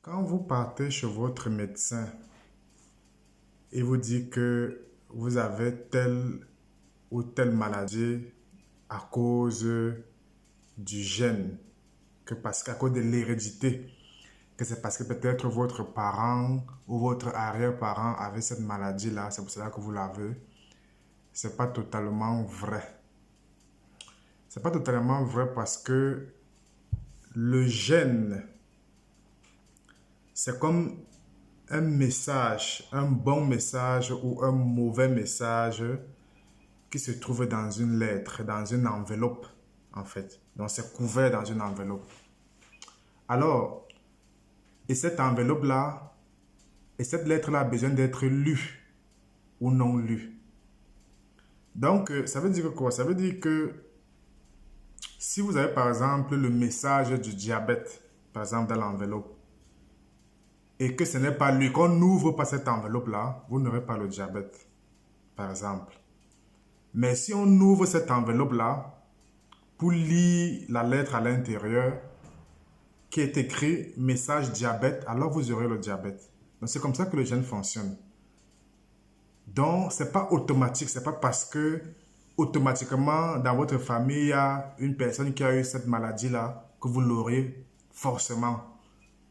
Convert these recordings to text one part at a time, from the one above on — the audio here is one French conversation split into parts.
Quand vous partez chez votre médecin et vous dit que vous avez telle ou telle maladie à cause du gène, que parce qu'à cause de l'hérédité, que c'est parce que peut-être votre parent ou votre arrière-parent avait cette maladie-là, c'est pour cela que vous l'avez, c'est pas totalement vrai. C'est pas totalement vrai parce que le gène, c'est comme un message, un bon message ou un mauvais message qui se trouve dans une lettre, dans une enveloppe, en fait. Donc, c'est couvert dans une enveloppe. Alors, et cette enveloppe-là, et cette lettre-là a besoin d'être lue ou non lue. Donc, ça veut dire quoi? Ça veut dire que si vous avez, par exemple, le message du diabète, par exemple, dans l'enveloppe, et que ce n'est pas lu, qu'on n'ouvre pas cette enveloppe-là, vous n'aurez pas le diabète, par exemple. Mais si on ouvre cette enveloppe-là, pour lire la lettre à l'intérieur, qui est écrit message diabète, alors vous aurez le diabète. Donc c'est comme ça que le gène fonctionne. Donc c'est pas automatique, c'est pas parce que automatiquement dans votre famille il y a une personne qui a eu cette maladie-là que vous l'aurez forcément.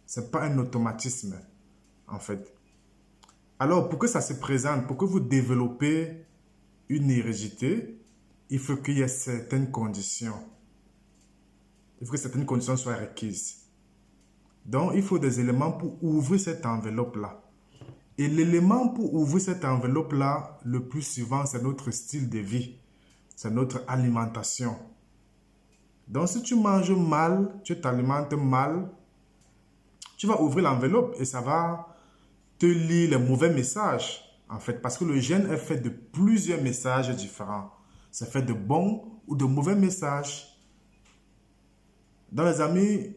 C'est pas un automatisme en fait. Alors pour que ça se présente, pour que vous développez une hérédité, il faut qu'il y ait certaines conditions. Il faut que certaines conditions soient requises. Donc, il faut des éléments pour ouvrir cette enveloppe-là. Et l'élément pour ouvrir cette enveloppe-là, le plus souvent, c'est notre style de vie. C'est notre alimentation. Donc, si tu manges mal, tu t'alimentes mal, tu vas ouvrir l'enveloppe et ça va te lire les mauvais messages, en fait. Parce que le gène est fait de plusieurs messages différents. C'est fait de bons ou de mauvais messages. Dans les amis,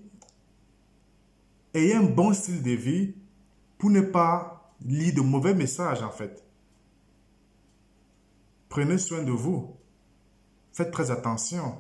ayez un bon style de vie pour ne pas lire de mauvais messages en fait. Prenez soin de vous. Faites très attention.